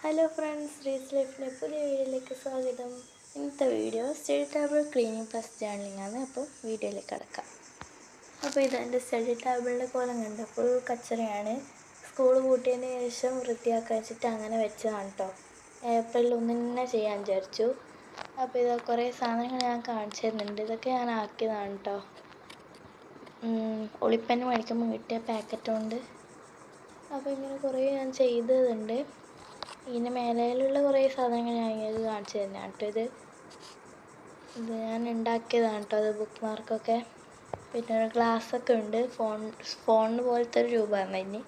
Hello friends, റീസ് ലൈഫിൻ്റെ പുതിയ വീഡിയോയിലേക്ക് സ്വാഗതം. ഇന്നത്തെ video study table cleaning plus journaling ആണ്. അപ്പോൾ വീഡിയോയിലേക്ക് കിടക്കാം. അപ്പോൾ ഇതെൻ്റെ സ്റ്റഡി ടേബിളിൻ്റെ കോലം കണ്ട ഫുൾ കച്ചറയാണ്. സ്കൂൾ പൂട്ടിയതിന് ശേഷം വൃത്തിയാക്കാൻ വെച്ചിട്ട് അങ്ങനെ വെച്ചതാണ് കേട്ടോ. ഏപ്രിൽ 1 ചെയ്യാൻ വിചാരിച്ചു. അപ്പോൾ ഇത് കുറേ സാധനങ്ങൾ ഞാൻ കാണിച്ചു തരുന്നുണ്ട്. ഇതൊക്കെ ഞാൻ ആക്കിയതാണ് കേട്ടോ. ഒളിപ്പന് മേടിക്കുമ്പോൾ കിട്ടിയ പാക്കറ്റ് കൊണ്ട്. അപ്പോൾ ഇങ്ങനെ കുറേ ഞാൻ ചെയ്തതുണ്ട്. ഇതിൻ്റെ മേലയിലുള്ള കുറേ സാധനങ്ങൾ ഞാൻ നിങ്ങൾക്ക് കാണിച്ചു തരുന്നതാണ് കേട്ടോ. ഇത് ഞാൻ ഉണ്ടാക്കിയതാണ് കേട്ടോ. അത് ബുക്ക് മാർക്കൊക്കെ, പിന്നെ ഒരു ഗ്ലാസ്സൊക്കെ ഉണ്ട്. ഫോണിന് പോലത്തെ ഒരു രൂപമാണ് അതിന്.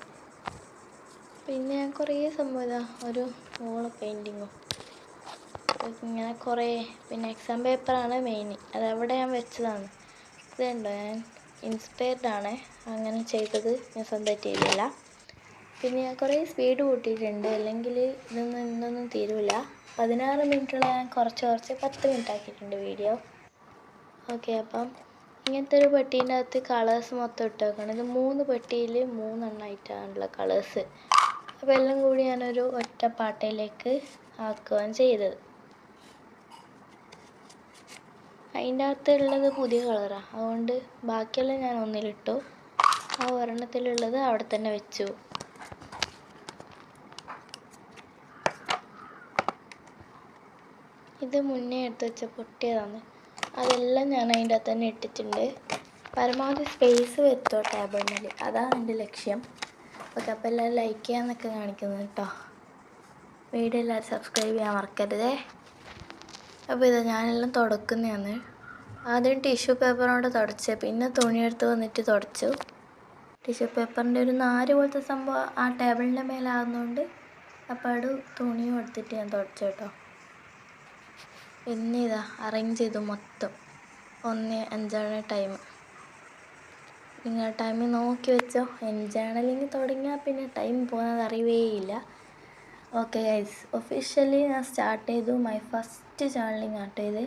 പിന്നെ ഞാൻ കുറേ സംഭവം, ഒരു വോൾ പെയിൻറ്റിങ്ങും ഇങ്ങനെ കുറേ. പിന്നെ എക്സാം പേപ്പറാണ് മെയിൻ, അതവിടെ ഞാൻ വെച്ചതാണ്. ഇതുണ്ടോ, ഞാൻ ഇൻസ്പയർഡാണ് അങ്ങനെ ചെയ്തത്, ഞാൻ സ്വന്തമായിട്ട് ചെയ്തില്ല. പിന്നെ ഞാൻ കുറേ സ്പീഡ് കൂട്ടിയിട്ടുണ്ട്, അല്ലെങ്കിൽ ഇന്നൊന്നും തീരില്ല. 16 മിനിറ്റുള്ള ഞാൻ കുറച്ച് 10 മിനിറ്റ് ആക്കിയിട്ടുണ്ട് വീഡിയോ. ഓക്കെ, അപ്പം ഇങ്ങനത്തെ ഒരു പെട്ടീൻ്റെ അകത്ത് കളേഴ്സ് മൊത്തം ഇട്ട് വെക്കണം. ഇത് 3 പെട്ടിയിൽ 3 എണ്ണമായിട്ടാണുള്ള കളേഴ്സ്. അപ്പോൾ എല്ലാം കൂടി ഞാനൊരു ഒറ്റ പാട്ടയിലേക്ക് ആക്കുകയാണ് ചെയ്തത്. അതിൻ്റെ അകത്തുള്ളത് പുതിയ കളറാണ്, അതുകൊണ്ട് ബാക്കിയെല്ലാം ഞാൻ ഒന്നിലിട്ടു. ആ ഒരെണ്ണത്തിലുള്ളത് അവിടെ തന്നെ വെച്ചു. ഇത് മുന്നേ എടുത്ത് വെച്ച പൊട്ടിയതാണ്, അതെല്ലാം ഞാൻ അതിൻ്റെ അകത്ത് തന്നെ ഇട്ടിട്ടുണ്ട്. പരമാവധി സ്പേസ് വെച്ചോ ടേബിളിൽ, അതാണ് എൻ്റെ ലക്ഷ്യം. ഓക്കെ, അപ്പോൾ എല്ലാവരും ലൈക്ക് ചെയ്യാമെന്നൊക്കെ കാണിക്കുന്നത് കേട്ടോ. വീഡിയോ എല്ലാവരും സബ്സ്ക്രൈബ് ചെയ്യാൻ മറക്കരുതേ. അപ്പോൾ ഇത് ഞാനെല്ലാം തുടക്കുന്നതാണ്. ആദ്യം ടിഷ്യൂ പേപ്പറോടെ തുടച്ച്, പിന്നെ തുണിയെടുത്ത് വന്നിട്ട് തുടച്ചു. ടിഷ്യൂ പേപ്പറിൻ്റെ ഒരു നാര് പോലത്തെ സംഭവം ആ ടേബിളിൻ്റെ മേലാകുന്നതുകൊണ്ട് അപ്പോൾ തുണിയും എടുത്തിട്ട് ഞാൻ തുടച്ചു കേട്ടോ. പിന്നെ ഇതാ അറേഞ്ച് ചെയ്തു മൊത്തം. 1:05 ടൈം. നിങ്ങൾ ടൈം നോക്കി വെച്ചോ. ജേർണലിങ് തുടങ്ങിയാൽ പിന്നെ ടൈം പോകുന്നത് അറിയുകയില്ല. ഓക്കെ ഗൈസ്, ഒഫീഷ്യലി ഞാൻ സ്റ്റാർട്ട് ചെയ്തു. മൈ ഫസ്റ്റ് ജേർണലിങ് ആട്ടത്.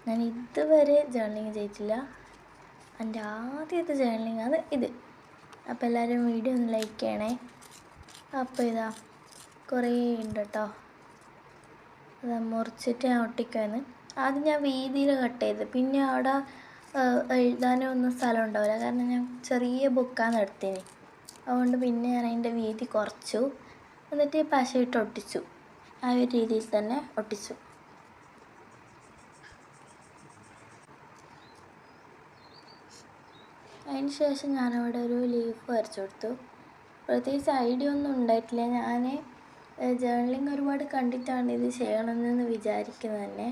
ഞാൻ ഇതുവരെ ജേർണലിങ് ചെയ്തിട്ടില്ല, എൻ്റെ ആദ്യത്തെ ജേർണലിങ് ആണ് ഇത്. അപ്പോൾ എല്ലാവരും വീഡിയോ ഒന്ന് ലൈക്ക് ചെയ്യണേ. അപ്പോൾ ഇതാ കുറേ ഉണ്ട് കേട്ടോ. അത് മുറിച്ചിട്ട് ഞാൻ ഒട്ടിക്കുവാണ്. ആദ്യം ഞാൻ വീതിയിൽ കട്ട് ചെയ്ത്, പിന്നെ അവിടെ എഴുതാനും ഒന്നും സ്ഥലം ഉണ്ടാവില്ല, കാരണം ഞാൻ ചെറിയ ബുക്കാണ് എടുത്തത്. അതുകൊണ്ട് പിന്നെ ഞാൻ അതിൻ്റെ വീതി കുറച്ചു, എന്നിട്ട് പശയിട്ട് ഒട്ടിച്ചു. ആ ഒരു രീതിയിൽ തന്നെ ഒട്ടിച്ചു. അതിന് ശേഷം ഞാനവിടെ ഒരു ലീഫ് വരച്ചു കൊടുത്തു. പ്രത്യേകിച്ച് ഐഡിയ ഒന്നും ഉണ്ടായിട്ടില്ല. ഞാൻ ജേർണലിങ് ഒരുപാട് കണ്ടിട്ടാണ് ഇത് ചെയ്യണമെന്ന് വിചാരിക്കുന്നത് തന്നെ.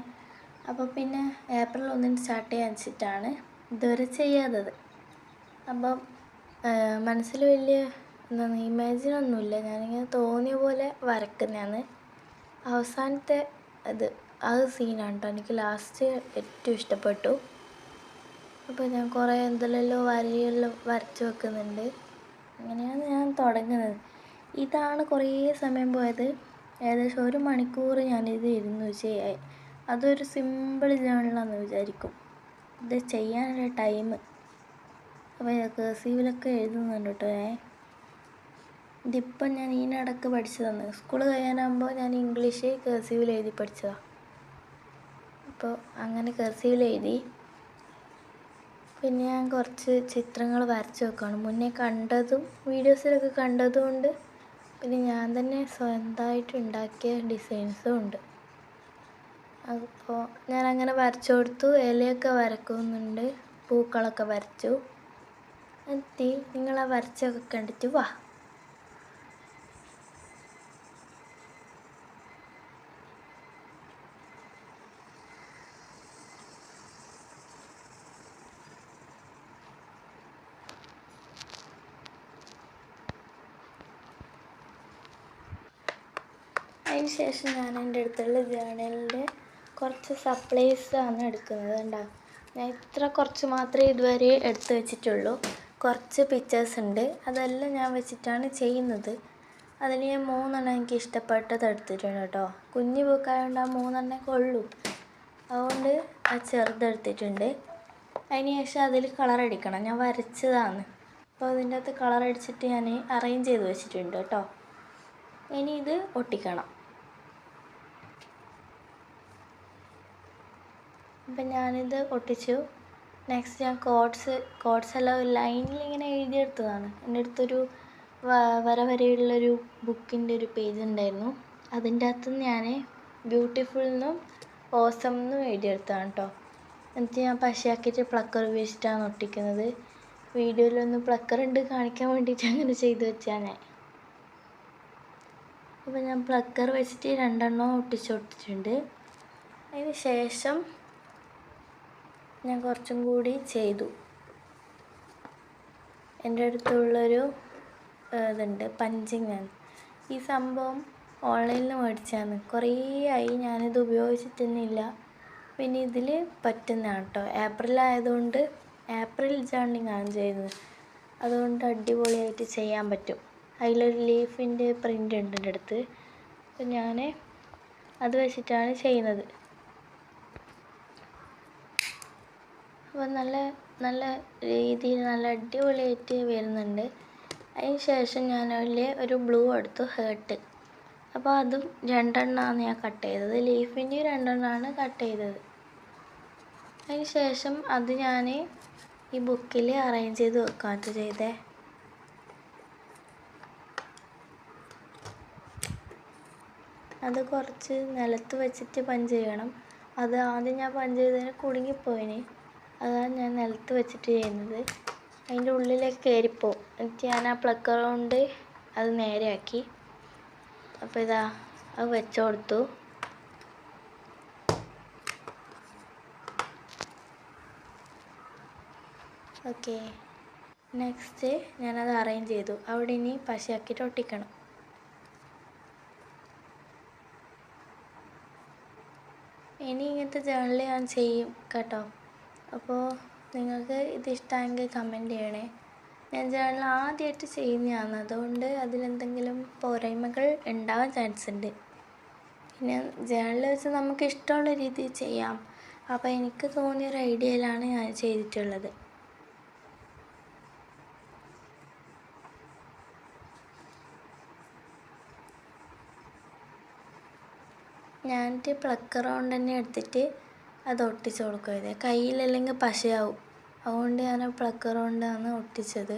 അപ്പോൾ പിന്നെ ഏപ്രിൽ 1 സ്റ്റാർട്ട് ചെയ്യാൻ വെച്ചിട്ടാണ് ഇതുവരെ ചെയ്യാത്തത്. അപ്പം മനസ്സിൽ വലിയ ഇമാജിനൊന്നുമില്ല, ഞാനിങ്ങനെ തോന്നിയ പോലെ വരക്കുന്നതാണ്. അവസാനത്തെ അത് സീനാണ് കേട്ടോ എനിക്ക് ലാസ്റ്റ് ഏറ്റവും ഇഷ്ടപ്പെട്ടു. അപ്പോൾ ഞാൻ കുറേ എന്തെല്ലോ വരയെല്ലാം വരച്ച് വെക്കുന്നുണ്ട്. അങ്ങനെയാണ് ഞാൻ തുടങ്ങുന്നത്. ഇതാണ് കുറേ സമയം പോയത്. ഏകദേശം 1 മണിക്കൂർ ഞാനിത് ഇരുന്നു ചെയ്യാൻ. അതൊരു സിമ്പിൾ ജേർണലാണെന്ന് വിചാരിക്കും ഇത് ചെയ്യാനുള്ള ടൈം. അപ്പോൾ കർസീവിലൊക്കെ എഴുതുന്നുണ്ട് കേട്ടോ. ഇതിപ്പം ഞാൻ ഇതിനിടക്ക് പഠിച്ചതാണ്. സ്കൂൾ കഴിയാനാകുമ്പോൾ ഞാൻ ഇംഗ്ലീഷ് കർസീവിൽ എഴുതി പഠിച്ചതാണ്. അപ്പോൾ അങ്ങനെ കർസീവിൽ എഴുതി. പിന്നെ ഞാൻ കുറച്ച് ചിത്രങ്ങൾ വരച്ച് വെക്കുകയാണ്. മുന്നേ കണ്ടതും വീഡിയോസിലൊക്കെ കണ്ടതുകൊണ്ട്, പിന്നെ ഞാൻ തന്നെ സ്വന്തമായിട്ട് ഉണ്ടാക്കിയ ഡിസൈൻസും ഉണ്ട്. അപ്പോൾ ഞാനങ്ങനെ വരച്ചു കൊടുത്തു. ഇലയൊക്കെ വരക്കുന്നുണ്ട്, പൂക്കളൊക്കെ വരച്ചു. എത്തി നിങ്ങൾ ആ വരച്ചൊക്കെ കണ്ടിട്ട് വാ. അതിന് ശേഷം ഞാൻ എൻ്റെ അടുത്തുള്ള ജേർണലിൻ്റെ കുറച്ച് സപ്ലൈസാണ് എടുക്കുന്നത്. കണ്ടോ, ഞാൻ കുറച്ച് മാത്രമേ ഇതുവരെ എടുത്ത് വെച്ചിട്ടുള്ളൂ. കുറച്ച് പിക്ചേഴ്സ് ഉണ്ട്, അതെല്ലാം ഞാൻ വെച്ചിട്ടാണ് ചെയ്യുന്നത്. അതിൽ ഞാൻ 3 എണ്ണം എനിക്ക് ഇഷ്ടപ്പെട്ടത് എടുത്തിട്ടുണ്ട് കേട്ടോ. കുഞ്ഞു ബുക്കായതുകൊണ്ട് ആ 3 എണ്ണേ കൊള്ളൂ, അതുകൊണ്ട് ആ ചെറുതെടുത്തിട്ടുണ്ട്. അതിന് ശേഷം അതിൽ കളറടിക്കണം. ഞാൻ വരച്ചതാണ്, അപ്പോൾ അതിൻ്റെ അകത്ത് കളറടിച്ചിട്ട് ഞാൻ അറേഞ്ച് ചെയ്ത് വെച്ചിട്ടുണ്ട് കേട്ടോ. ഇനി ഇത് ഒട്ടിക്കണം. അപ്പം ഞാനിത് ഒട്ടിച്ചു. നെക്സ്റ്റ് ഞാൻ കോഡ്സ് എല്ലാം ഒരു ലൈനിൽ ഇങ്ങനെ എഴുതിയെടുത്തതാണ്. എൻ്റെ അടുത്തൊരു വരയുള്ളൊരു ബുക്കിൻ്റെ ഒരു പേജ് ഉണ്ടായിരുന്നു. അതിൻ്റെ അകത്ത് ഞാൻ ബ്യൂട്ടിഫുൾ എന്നും ഓസം എന്നും എഴുതിയെടുത്തതാണ് കേട്ടോ. എന്നിട്ട് ഞാൻ പശയാക്കിയിട്ട് പ്ലക്കർ ഉപയോഗിച്ചിട്ടാണ് ഒട്ടിക്കുന്നത്. വീഡിയോയിലൊന്ന് പ്ലക്കർ ഉണ്ട് കാണിക്കാൻ വേണ്ടിയിട്ട് അങ്ങനെ ചെയ്തു വെച്ചാൽ ഞാൻ. അപ്പോൾ ഞാൻ പ്ലക്കർ വെച്ചിട്ട് 2 ഒട്ടിച്ച് കൊടുത്തിട്ടുണ്ട്. അതിന് ശേഷം ഞാൻ കുറച്ചും കൂടി ചെയ്തു. എൻ്റെ അടുത്തുള്ളൊരു ഇതുണ്ട് പഞ്ചിങ്. ഈ സംഭവം ഓൺലൈനിൽ മേടിച്ചാണ്. കുറേ ആയി ഞാനിത് ഉപയോഗിച്ചിട്ടൊന്നുമില്ല. പിന്നെ ഇതിൽ പറ്റുന്നതാണ് കേട്ടോ. ഏപ്രിൽ ആയതുകൊണ്ട് ഏപ്രിൽ ജേർണിങ് ആണ് ചെയ്യുന്നത്. അതുകൊണ്ട് അടിപൊളിയായിട്ട് ചെയ്യാൻ പറ്റും. അതിലൊരു ലീഫിൻ്റെ പ്രിൻ്റ് ഉണ്ട് എൻ്റെ അടുത്ത്. അപ്പം ഞാൻ അത് വെച്ചിട്ടാണ് ചെയ്യുന്നത്. അപ്പോൾ നല്ല രീതിയിൽ നല്ല അടിപൊളിയായിട്ട് വരുന്നുണ്ട്. അതിന് ശേഷം ഞാൻ അതിൽ ഒരു ബ്ലൂ എടുത്തു, ഹേർട്ട്. അപ്പോൾ അതും 2 ഞാൻ കട്ട് ചെയ്തത്. ലീഫിൻ്റെ 2 കട്ട് ചെയ്തത്. അതിന് ശേഷം അത് ഞാൻ ഈ ബുക്കിൽ അറേഞ്ച് ചെയ്ത് വെക്കാത്ത ചെയ്തേ. അത് കുറച്ച് നിലത്ത് വെച്ചിട്ട് പഞ്ച് ചെയ്യണം. അത് ആദ്യം ഞാൻ പഞ്ച് ചെയ്തതിന് കുടുങ്ങിപ്പോയിന്. അതാണ് ഞാൻ നിലത്ത് വെച്ചിട്ട് ചെയ്യുന്നത്. അതിൻ്റെ ഉള്ളിലേക്ക് കയറിപ്പോവും. എന്നിട്ട് ഞാൻ ആ പ്ലക്കർ കൊണ്ട് അത് നേരെയാക്കി. അപ്പോൾ ഇതാ അത് വെച്ച് കൊടുത്തു. ഓക്കെ, നെക്സ്റ്റ് ഞാനത് അറേഞ്ച് ചെയ്തു. അവിടെ ഇനി പശയാക്കിയിട്ട് ഒട്ടിക്കണം. ഇനി ഇങ്ങനത്തെ ജേർണൽ ഞാൻ ചെയ്യും കേട്ടോ. അപ്പോൾ നിങ്ങൾക്ക് ഇത് ഇഷ്ടമെങ്കിൽ കമൻറ്റ് ചെയ്യണേ. ഞാൻ ജേർണൽ ആദ്യമായിട്ട് ചെയ്യുന്നതാണ്. അതുകൊണ്ട് അതിലെന്തെങ്കിലും പോരായ്മകൾ ഉണ്ടാവാൻ ചാൻസ് ഉണ്ട്. പിന്നെ ജേർണൽ വെച്ച് നമുക്ക് ഇഷ്ടമുള്ള രീതിയിൽ ചെയ്യാം. അപ്പോൾ എനിക്ക് തോന്നിയൊരു ഐഡിയയിലാണ് ഞാൻ ചെയ്തിട്ടുള്ളത്. ഞാനിട്ട് പ്ലക്കർ കൊണ്ട് തന്നെ എടുത്തിട്ട് അത് ഒട്ടിച്ച് കൊടുക്കുക. കയ്യിലല്ലെങ്കിൽ പശയാവും. അതുകൊണ്ട് ഞാൻ പ്ലക്കർ കൊണ്ടാണ് ഒട്ടിച്ചത്.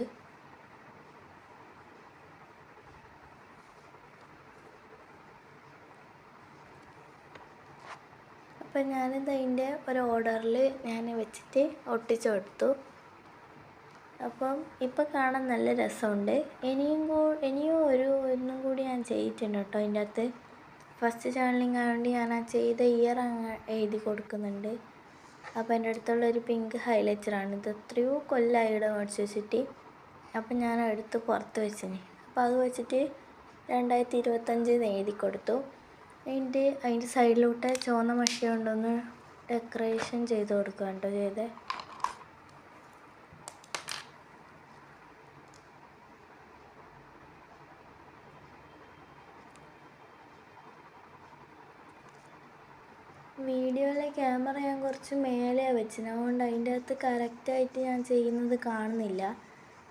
അപ്പം ഞാനിത് അതിൻ്റെ ഒരു ഓർഡറിൽ ഞാൻ വെച്ചിട്ട് ഒട്ടിച്ച് കൊടുത്തു. അപ്പം ഇപ്പം കാണാൻ നല്ല രസമുണ്ട്. ഇനിയും ഒന്നും കൂടി ഞാൻ ചെയ്തിട്ടുണ്ട് കേട്ടോ. അതിൻ്റെ അകത്ത് ഫസ്റ്റ് ജേർണലിങ് ആയതുകൊണ്ട് ഞാൻ ആ ചെയ്ത ഇയർ എഴുതി കൊടുക്കുന്നുണ്ട്. അപ്പോൾ എൻ്റെ അടുത്തുള്ളൊരു പിങ്ക് ഹൈലൈറ്ററാണ്. ഇത് എത്രയോ കൊല്ലമായി ഇവിടെ മേടിച്ച് വെച്ചിട്ട്. അപ്പം ഞാൻ എടുത്ത് പുറത്ത് വെച്ചിന്. അപ്പോൾ അത് വെച്ചിട്ട് 2025 എഴുതി കൊടുത്തു. അതിൻ്റെ സൈഡിലോട്ട് ചുവന്ന മഷി കൊണ്ടൊന്ന് ഡെക്കറേഷൻ ചെയ്ത് കൊടുക്കുക കേട്ടോ ചെയ്തേ. വീഡിയോയിലെ ക്യാമറ ഞാൻ കുറച്ച് മേലെയാണ് വെച്ചത്. അതുകൊണ്ട് അതിൻ്റെ അകത്ത് കറക്റ്റായിട്ട് ഞാൻ ചെയ്യുന്നത് കാണുന്നില്ല.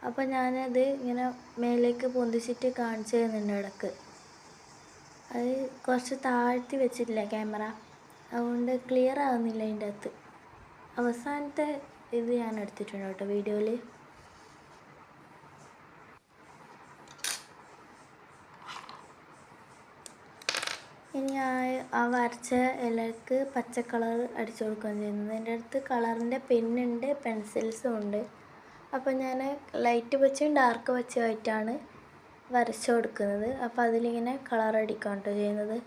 അപ്പോൾ ഞാനത് ഇങ്ങനെ മേലേക്ക് പൊന്തിച്ചിട്ട് കാണിച്ചു തരുന്നുണ്ട് ഇടയ്ക്ക്. അത് കുറച്ച് താഴ്ത്തി വെച്ചിട്ടില്ല ക്യാമറ. അതുകൊണ്ട് ക്ലിയർ ആകുന്നില്ല അതിൻ്റെ അകത്ത്. അവസാനത്തെ ഇത് ഞാൻ എടുത്തിട്ടുണ്ട് കേട്ടോ വീഡിയോയിൽ. ഇനി ആ വരച്ച ഇലക്ക് പച്ച കളർ അടിച്ചു കൊടുക്കുകയാണ് ചെയ്യുന്നത്. എൻ്റെ അടുത്ത് കളറിൻ്റെ പെന്നുണ്ട്, പെൻസിൽസും ഉണ്ട്. അപ്പോൾ ഞാൻ ലൈറ്റ് വെച്ചും ഡാർക്ക് വെച്ചുമായിട്ടാണ് വരച്ചു കൊടുക്കുന്നത്. അപ്പോൾ അതിലിങ്ങനെ കളർ അടിക്കുകയാണ് കേട്ടോ ചെയ്യുന്നത്.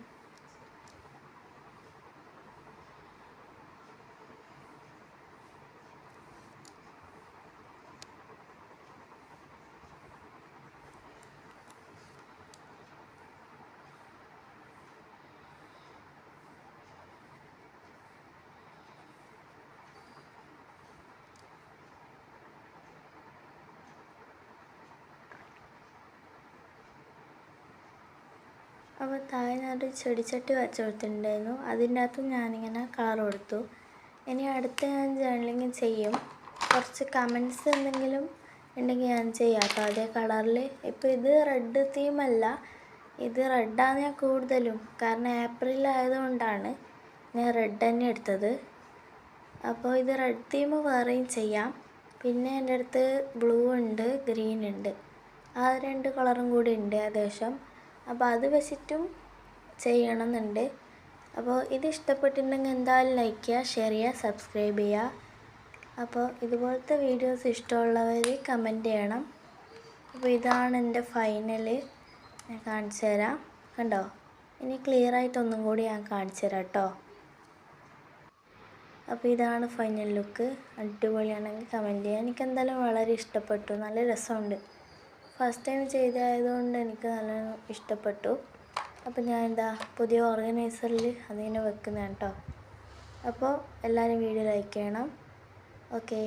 അപ്പോൾ താഴെ ഞാനൊരു ചെടിച്ചട്ടി വരച്ച് കൊടുത്തിട്ടുണ്ടായിരുന്നു. അതിൻ്റെ അകത്തും ഞാനിങ്ങനെ കളർ കൊടുത്തു. ഇനി അടുത്ത് ഞാൻ ജേർണലിങ് ചെയ്യും. കുറച്ച് കമൻസ് എന്തെങ്കിലും ഉണ്ടെങ്കിൽ ഞാൻ ചെയ്യാം കേട്ടോ അതേ കളറിൽ. ഇപ്പോൾ ഇത് റെഡ് തീമല്ല, ഇത് റെഡാണ് ഞാൻ കൂടുതലും. കാരണം ഏപ്രിൽ ആയതുകൊണ്ടാണ് ഞാൻ റെഡ് തന്നെ എടുത്തത്. അപ്പോൾ ഇത് റെഡ് തീം വേറെയും ചെയ്യാം. പിന്നെ എൻ്റെ അടുത്ത് ബ്ലൂ ഉണ്ട്, ഗ്രീൻ ഉണ്ട്, ആ 2 കളറും കൂടി ഉണ്ട് ഏകദേശം. അപ്പോൾ അത് വെച്ചിട്ടും ചെയ്യണമെന്നുണ്ട്. അപ്പോൾ ഇത് ഇഷ്ടപ്പെട്ടിട്ടുണ്ടെങ്കിൽ എന്തായാലും ലൈക്ക് ചെയ്യുക, ഷെയർ ചെയ്യുക, സബ്സ്ക്രൈബ് ചെയ്യുക. അപ്പോൾ ഇതുപോലത്തെ വീഡിയോസ് ഇഷ്ടമുള്ളവർ കമൻറ്റ് ചെയ്യണം. അപ്പോൾ ഇതാണ് എൻ്റെ ഫൈനൽ. ഞാൻ കാണിച്ചു തരാം, കണ്ടോ? ഇനി ക്ലിയർ ആയിട്ടൊന്നും കൂടി ഞാൻ കാണിച്ചു തരാം കേട്ടോ. അപ്പോൾ ഇതാണ് ഫൈനൽ ലുക്ക്. അടിപൊളിയാണെങ്കിൽ കമൻറ്റ് ചെയ്യുക. എനിക്കെന്തായാലും വളരെ ഇഷ്ടപ്പെട്ടു, നല്ല രസമുണ്ട്. ഫസ്റ്റ് ടൈം ചെയ്തതായതുകൊണ്ട് എനിക്ക് നല്ല ഇഷ്ടപ്പെട്ടു. അപ്പോൾ ഞാൻ പുതിയ ഓർഗനൈസറിൽ അതിങ്ങനെ വെക്കുന്നതാണ് കേട്ടോ. അപ്പോൾ എല്ലാവരും വീഡിയോ ലൈക്ക് ചെയ്യണം. ഓക്കേ.